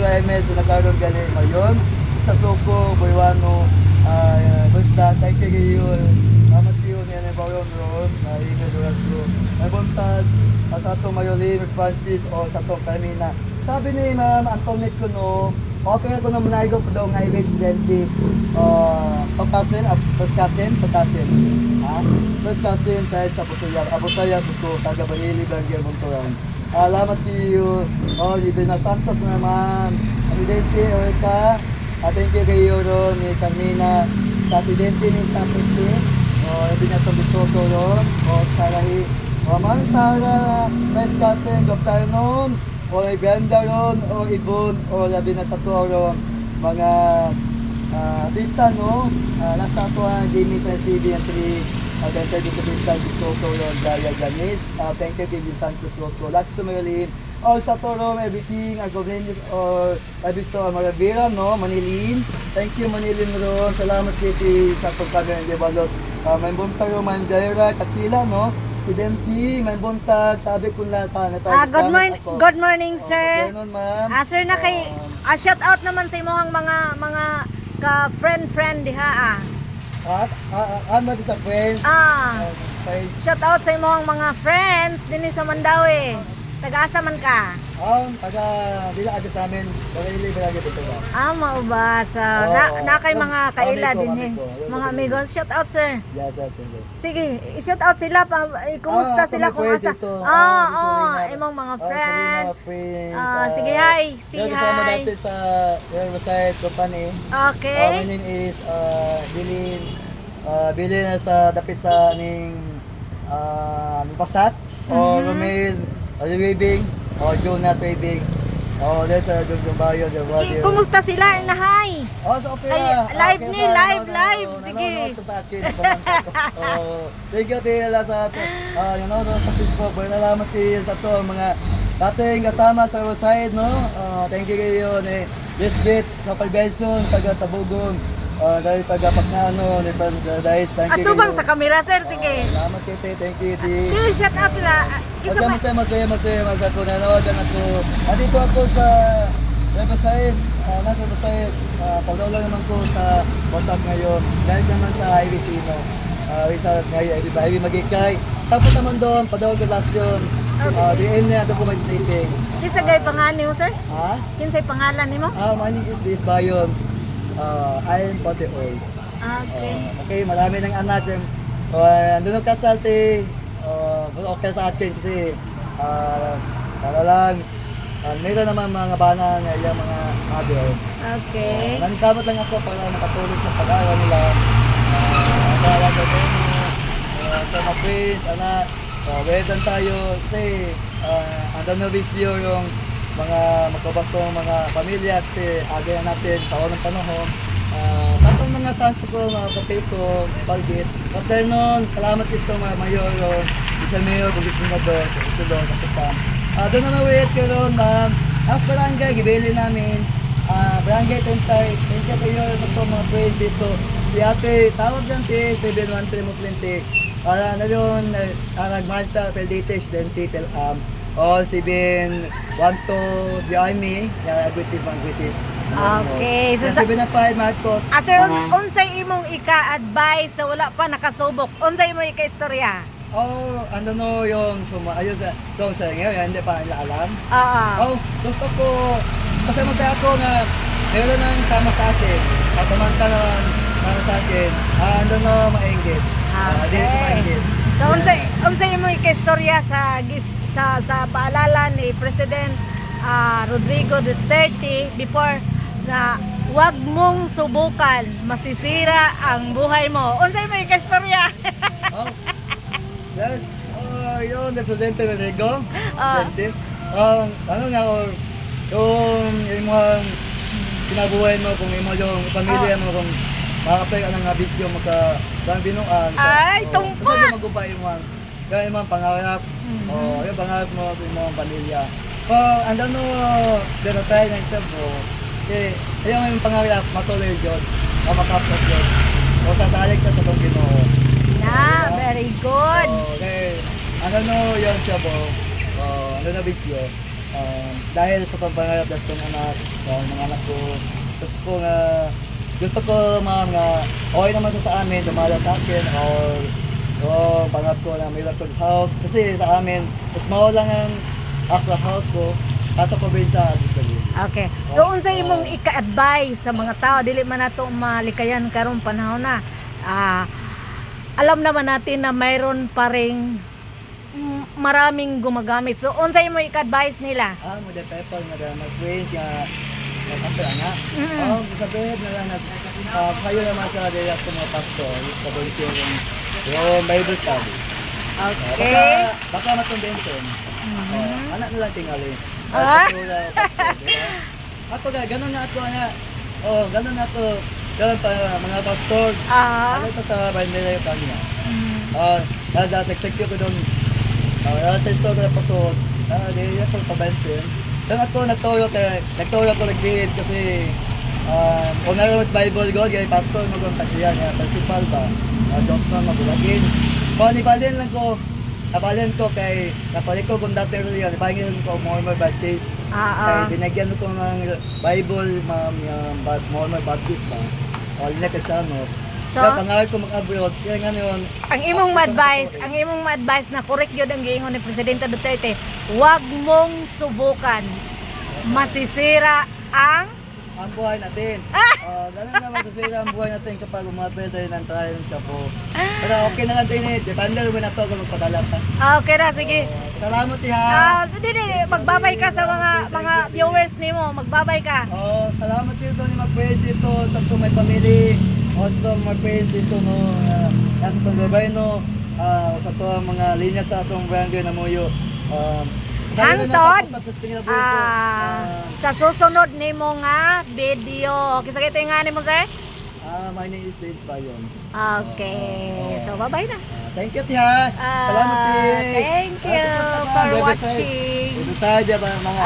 Raimel, so nagkaroon galing ngayon. Sa Soko, Buiwano, basta, thank you, salamat yun, yan ang bayon roon, email doon ko. May buntag, sa itong Mayolin, Francis, o sa itong Carmina. Sabi ni Ma'am Antoinette ko no, okay ko naman na ko daw nga i-residente, pagkasin, first cousin, sa Abusaya, Suko, Tagabayili, Bangga, Bunturan. Salamat kayo, Ibn Santos naman, Presidente, Oreka, thank you kayo ron ni Carmina, sa Presidente ni Santos, Ibn Santos ron, Sarahi, Ma'am Sara, first cousin, Dr. Nom, Brenda ron, Ibon, labi na sa ron, mga artista, no? Nasa ito ang Jamie sa CB and 3, then service of Crystal Soto, Daria Janice, thank you Kevin Santos Soto, Lakso Marilyn, all sa Toro, everything, Agomenius, or Abisto Maravira, no? Manilin, thank you Manilin ron, salamat Kitty sa pagkagan ng Debalot, may buntag ron, Manjaira, Katsila, no? Si Denti, may buntag, sabi ko na sa good morning, sir. Good morning, ma'am. Sir, na kay, shout out naman sa imuhang mga ka-friend diha Ano sa friends? Shout out sa imuhang mga friends din sa Mandawi. Taga-asa man ka? Taga dila agos namin, barili barangay dito ba? Maubasa. Na kay mga kaila din eh. Mga amigos, shout out sir. Yes. Sige, i-shout out sila pa. Kumusta sila kung asa? Imong mga friends. Sige, hi. Say hi. Kasama natin sa Riverside Company. Okay. My name is Bilin na sa dapisa ning Pasat o Romel Waving o Jonas Waving o there's a Bayo the radio. Kumusta sila na hi? So okay live ni live. Sige. Sa akin thank you tila sa ato sa Facebook salamat sa to mga dating kasama sa Riverside no thank you kayo ni Lisbeth sa Pagbenson taga Tabugon dahil pagapaknano ni Paradise thank you ato bang sa kamera sir sige salamat kite thank you shout out sila isa pa masaya ko nanawagan ako andito ako sa Riverside nasa Riverside pagdawla naman ko sa WhatsApp ngayon dahil naman sa IBC no isa IBC magikay tapos naman doon padawag ko last yun diin na ito po may sleeping kinsa gay pangalan mo sir? Kinsay pangalan nimo? My name is Liz Bayon I'm 40 oils. Okay, marami ng anak yung doon kasalte okay sa akin kasi para lang meron naman mga bana na yung mga mother. Okay. Nanikamot lang ako para makatulog sa pag-aaral nila. Nagawa ko din sa mga friends, anak. Wedan tayo kasi andang na visyo yung mga magkabastong mga pamilya kasi agay natin sa unang panahon. Tatong mga sons ko, mga kapay ko, Palgit. After nun, salamat gusto mga mayor, isa mayor, bugis mo na doon, ito doon, kapitan. Doon na na-wait ko ron, as barangay, gibili namin, barangay 10 kayo sa ito mga friends dito. Si ate, tawag dyan ti, 713 Muslim ti. Na yun, nag-march sa Peldites, then ti, si Ben, want to join me, agwitis mga agwitis. Okay. So, sabi na pa, Marcos. Sir, unsay imong ika-advise sa wala pa nakasubok? Unsay imong ika-istorya? Ano no yung ayun sa song sa ngayon, hindi pa nila alam. Gusto ko, kasi masaya ako nga, meron nang sama sa akin. Patumanta naman sa akin. Ano no, maingit. Hindi ko maingit. So, unsay imong ika-istorya sa paalala ni President Rodrigo Duterte before na wag mong subukan, masisira ang buhay mo. Unsay may kastorya? Yes. Yun, the Presidente Rodrigo. Ano nga, yung mga kinabuhay mo, kung yung pamilya mo, kung makapay ka ng bisyo, magka-binuan. Ay, tungkol! Kasi magubay yung mga pangarap. Yung pangarap mo sa mga pamilya. Ando no, pero tayo ng siyempre, yung pangarap, matuloy yun, makapot yun. Sasalig ka sa itong Ginoo. Very good. Ano no, yun siya po, ano na bisyo. Dahil sa pagpangarap sa itong anak, mga anak ko, gusto ko mga okay naman sa amin, dumala sa akin, or pangarap ko na may ko sa house. Kasi sa amin, small lang ang asa house ko, asa probinsya. Okay. So unsay imong ika-advise sa mga tao dili man nato malikayan karon panahon na. Alam naman natin na mayroon pa ring maraming gumagamit. So unsay imong ika-advise nila? Mo the people nga my friends nga kapatid anak. Sabihin na lang na kayo naman sa dila ko mga pastor, sa bonsiyon. Yung Bible study. Okay. Baka matumbensin. Anak na lang tingali. Ako na, ganun na ako na. Ganun na ako. Ganun pa mga pastor. Ano ito sa bandera yung kanya. Dahil execute ko doon. Sa store ko na pasod. Hindi ako pabensin. Then ako nagturo ko nagbihid kasi kung naroon sa Bible God, kaya pastor mo kung takliyan, principal ba, Diyos na magulagin. Kung nabalin ko kay napalit ko kung dati rin yan, ipahingin ko Mormon Baptist. Kaya binagyan ko ng Bible, Mormon Baptist ba, o Linacasianos. So, kaya pangaral ko mag-abroad, kaya nga yun. Ang imong ma-advise na correct yun ang giingon ni Presidente Duterte, huwag mong subukan. Masisira ang buhay natin. Ganun naman masisira ang buhay natin kapag umapel tayo ng trial siya po. Pero okay na lang tayo ni depende rin na ito kung magpadala pa. Okay na, sige. Salamat ha. So, magbabay ka sa mga viewers nimo, magbabay ka. Salamat dito ni mag-praise dito sa may family. Sa mga praise dito no, nasa itong gobyerno, sa itong mga linya sa itong barangay na Muyo. Hangtod, sa susunod nimo nga video. Okay, sa ito nga nimo, sir? My name is Dave Bayon. Okay. So, bye-bye na. Thank you, Tiha. Salamat, Tiha. Thank you for watching. Ito sa mga